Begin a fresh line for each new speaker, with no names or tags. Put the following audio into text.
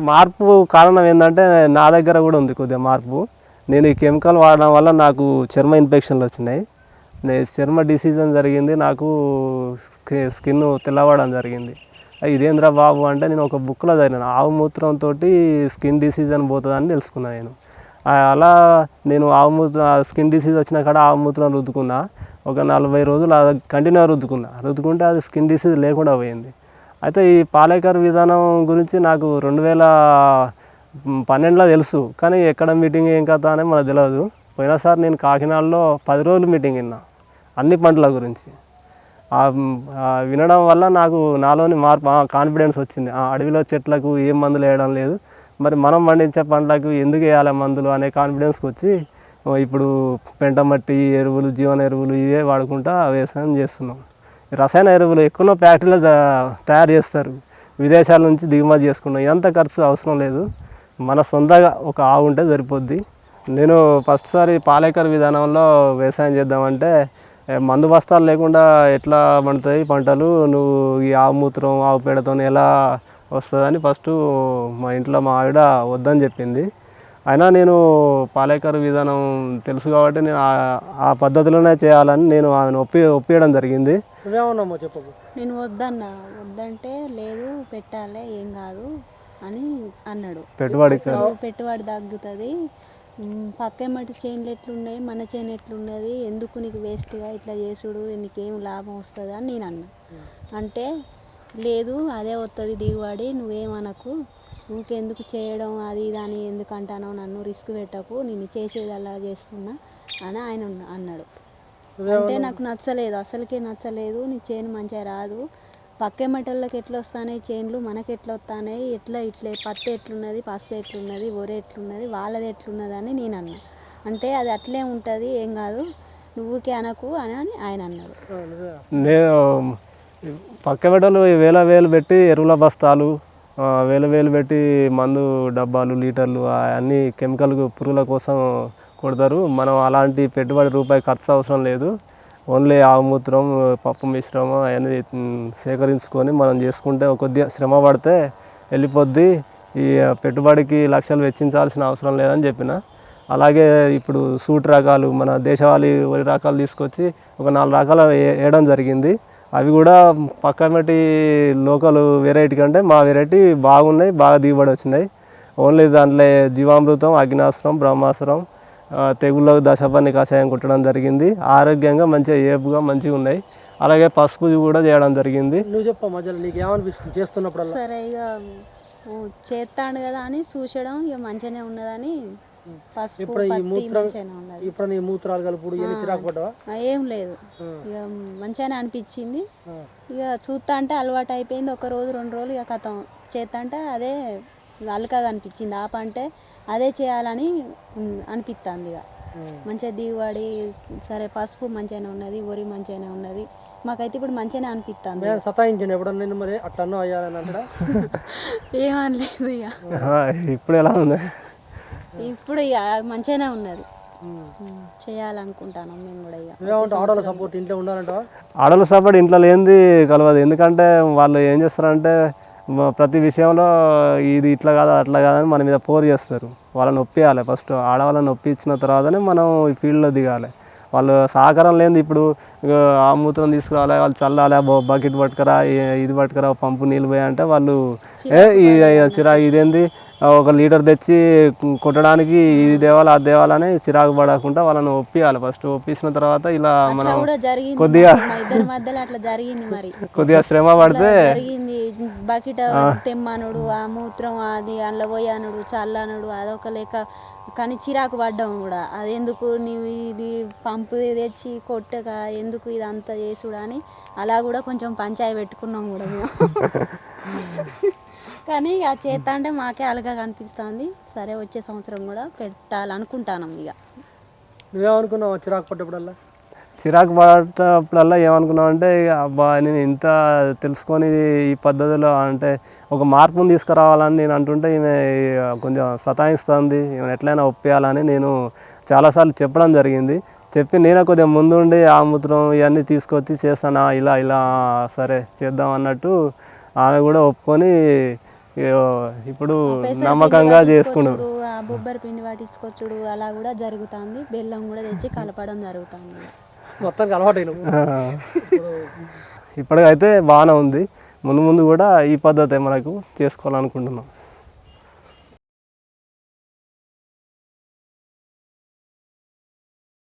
మార్పు కారణం ఏంటంటే నా దగ్గర కూడా ఉంది కొద్దిగా మార్పు. నేను ఈ కెమికల్ వాడడం వల్ల నాకు చర్మ ఇన్ఫెక్షన్లు వచ్చినాయి, చర్మ డిసీజన్ జరిగింది, నాకు స్కిన్ తెల్లవడం జరిగింది. ఇదేంద్రా బాబు అంటే నేను ఒక బుక్లో చదివాను, ఆవు మూత్రంతో స్కిన్ డిసీజన్ పోతుందని తెలుసుకున్నాను నేను. అలా నేను ఆవు మూత్రం స్కిన్ డిసీజ్ వచ్చిన కాడ ఆవు మూత్రం రుద్దుకున్నా. ఒక 40 రోజులు కంటిన్యూ రుద్దుకుంటే అది స్కిన్ డిసీజ్ లేకుండా పోయింది. అయితే ఈ పాలేకర్ విధానం గురించి నాకు 2012లో తెలుసు, కానీ ఎక్కడ మీటింగ్ ఏం కథ అనేది మనకు తెలియదు. పోయినసారి నేను కాకినాడలో 10 రోజులు మీటింగ్ విన్నా అన్ని పంటల గురించి. వినడం వల్ల నాకు నాలోని మార్పు, కాన్ఫిడెన్స్ వచ్చింది. అడవిలో చెట్లకు ఏం మందులు వేయడం లేదు, మరి మనం పండించే పంటలకు ఎందుకు వేయాలి మందులు అనే కాన్ఫిడెన్స్కి వచ్చి ఇప్పుడు పెంట మట్టి ఎరువులు, జీవన ఎరువులు ఇవే వాడుకుంటా వ్యవసాయం చేస్తున్నాం. రసాయన ఎరువులు ఎక్కడో ఫ్యాక్టరీలో తయారు చేస్తారు, విదేశాల నుంచి దిగుమతి చేసుకున్నాం. ఎంత ఖర్చు అవసరం లేదు, మన సొంతగా ఒక ఆవు ఉంటే సరిపోద్ది. నేను ఫస్ట్ సారి పాలేకర్ విధానంలో వ్యవసాయం చేద్దామంటే మందు బస్తాలు లేకుండా ఎట్లా పండుతాయి పంటలు, నువ్వు ఈ ఆవు మూత్రం ఆవు పేడతో ఎలా వస్తుందని ఫస్ట్ మా ఇంట్లో మా ఆవిడ వద్దని చెప్పింది. అయినా నేను పాలేకర్ విధానం తెలుసు కాబట్టి నేను ఆ పద్ధతిలోనే చేయాలని నేను ఆమెను ఒప్పియడం జరిగింది.
నేను వద్దంటే లేదు పెట్టాలి ఏం కాదు అని అన్నాడు. పెట్టుబడి తగ్గుతుంది, పక్క మట్టి చేనులు ఎట్లున్నాయి మన చేను ఎట్లున్నది, ఎందుకు నీకు వేస్ట్గా ఇట్లా చేసుడు, నీకేం లాభం వస్తుంది అని నేను అన్నా. అంటే లేదు అదే వస్తుంది దిగుబడి, నువ్వేమనకు, ఇంకెందుకు చేయడం అది ఇది అని ఎందుకు అంటానో, నన్ను రిస్క్ పెట్టకు, నేను చేసేది అలా చేస్తున్నా అని ఆయన అన్నాడు. అంటే నాకు నచ్చలేదు, అసలుకే నచ్చలేదు. నీ చేను మంచిగా రాదు, పక్కే మట్టళ్ళకి ఎట్లా వస్తున్నాయి చేనులు, మనకి ఎట్లా వస్తున్నాయి, ఇట్లే పత్తి ఎట్లున్నది, పసుపు ఎట్లున్నది, ఒరే ఎట్లున్నది, వాళ్ళది ఎట్లున్నది అని నేను అన్నా. అంటే అది అట్లే ఉంటుంది ఏం కాదు, నువ్వుకే అనకు అని ఆయన అన్నాడు.
నేను పక్క మెడలు వేలు పెట్టి ఎరువుల బస్తాలు, వేలు పెట్టి మందు డబ్బాలు, లీటర్లు అన్నీ కెమికల్ పురుగుల కోసం కొడతారు. మనం అలాంటి పెట్టుబడి రూపాయి ఖర్చు అవసరం లేదు. ఓన్లీ ఆవుమూత్రం, పప్పు మిశ్రమం అవన్నీ సేకరించుకొని మనం చేసుకుంటే కొద్దిగా శ్రమ పడితే వెళ్ళిపోద్ది. ఈ పెట్టుబడికి లక్షలు వెచ్చించాల్సిన అవసరం లేదని చెప్పిన. అలాగే ఇప్పుడు సూట్ రకాలు, మన దేశవాళీ వరి రకాలు తీసుకొచ్చి ఒక 4 రకాలు వేయడం జరిగింది. అవి కూడా పక్క మట్టి లోకల్ వెరైటీ కంటే మా వెరైటీ బాగున్నాయి, బాగా దిగుబడి వచ్చినాయి. ఓన్లీ దాంట్లో జీవామృతం, అగ్నాస్త్రం, బ్రహ్మాస్త్రం, తెగుళ్ళకు దశపర్ణి కషాయం కుట్టడం జరిగింది. ఆరోగ్యంగా మంచిగా ఏపుగా మంచిగా ఉన్నాయి. అలాగే పసుపు కూడా చేయడం జరిగింది.
నువ్వు చెప్ప మధ్యలో నీకు ఏమనిపిస్తుంది చేస్తున్నప్పుడు?
సరే ఇక చేస్తాడు కదా అని చూసడం ఇక మంచిగానే ఉన్నదని పసుపు
ఇప్పుడు నీ మూత్రాలు కలుపుడు చిరాకు పడ్డావా?
ఏం లేదు, ఇక మంచిగానే అనిపించింది. ఇక చూస్తా అంటే అలవాటు అయిపోయింది. 1 రోజు 2 రోజులు ఇక కథం చేస్తా అంటే అదే అలకగా అనిపించింది. అంటే అదే చేయాలని అనిపిస్తుంది. ఇక మంచిగా దిగుబడి సరే, పసుపు మంచిగానే ఉన్నది, వరి మంచిగానే ఉన్నది, మాకైతే ఇప్పుడు మంచిగానే అనిపిస్తుంది.
సతాయించండి ఎప్పుడన్నా మరి అట్లా అయ్యాలని అంటే
ఏమనలేదు. ఇక
ఇప్పుడు ఎలా ఉంది?
ఇప్పుడు ఇక మంచిగానే ఉన్నది, చేయాలనుకుంటాను మేము కూడా. ఇక
ఆడవాళ్ళ సపోర్ట్ ఇంట్లో ఉండాలంట?
ఆడవాళ్ళ సపోర్ట్ ఇంట్లో లేనిది కలవదు. ఎందుకంటే వాళ్ళు ఏం చేస్తారంటే ప్రతి విషయంలో ఇది ఇట్లా కాదా అట్లా కాదని మన మీద పోరు చేస్తారు. వాళ్ళని ఒప్పియాలి, ఫస్ట్ ఆడవాళ్ళని ఒప్పించిన తర్వాతనే మనం ఈ ఫీల్డ్లో దిగాలి. వాళ్ళు సహకారం లేనిది ఇప్పుడు ఆ మూత్రం తీసుకురావాలి, వాళ్ళు చల్లాలి, బకెట్ పట్టుకురా, ఇది పట్టుకురా, పంపు నీళ్ళు పోయాలంటే వాళ్ళు ఇదేంది ఒక లీటర్ తెచ్చి కొట్టడానికి ఇది దేవాలి అది దేవాలని చిరాకు పడకుండా వాళ్ళని ఒప్పియాలి. ఫస్ట్ ఒప్పించిన తర్వాత ఇలా మనం కొద్దిగా శ్రమ పడితే
బకెట్ తెమ్మనుడు, ఆ మూత్రం అది అందులో పోయానుడు, చల్లనుడు, అదొక లెక్క. కానీ చిరాకు పడ్డాం కూడా, అది ఎందుకు నీవు ఇది పంపు తెచ్చి కొట్టక ఎందుకు ఇదంతా చేసుడు అని అలా కూడా కొంచెం పంచాయి పెట్టుకున్నాం కూడా మేము. కానీ ఆ చేత అంటే మాకే అలగా కనిపిస్తుంది. సరే వచ్చే సంవత్సరం కూడా పెట్టాలనుకుంటాను. ఇక
నువ్వేమనుకున్నావు చిరాకు పడ్డప్పుడల్లా?
చిరాకు పడేటప్పుడల్లా ఏమనుకున్నావు అంటే, అబ్బా నేను ఇంత తెలుసుకొని ఈ పద్ధతిలో అంటే ఒక మార్పును తీసుకురావాలని నేను అంటుంటే ఈమె కొంచెం సతాయిస్తుంది, ఈమె ఎట్లయినా ఒప్పేయాలని నేను చాలాసార్లు చెప్పడం జరిగింది. చెప్పి నేనే కొద్దిగా ముందుండి ఆ మూత్రం ఇవన్నీ తీసుకొచ్చి చేస్తాను ఇలా సరే చేద్దాం అన్నట్టు ఆమె కూడా ఒప్పుకొని ఇప్పుడు నమ్మకంగా చేసుకున్నాం.
ఆ బొబ్బరి పిండి పట్టించుకొచ్చుడు అలా కూడా జరుగుతుంది. బెల్లం కూడా తెచ్చి కలపడం జరుగుతుంది.
మొత్తం అలవాటు
ఇప్పటికైతే బాగానే ఉంది. ముందు ముందు కూడా ఈ పద్ధతి మనకు చేసుకోవాలనుకుంటున్నాం.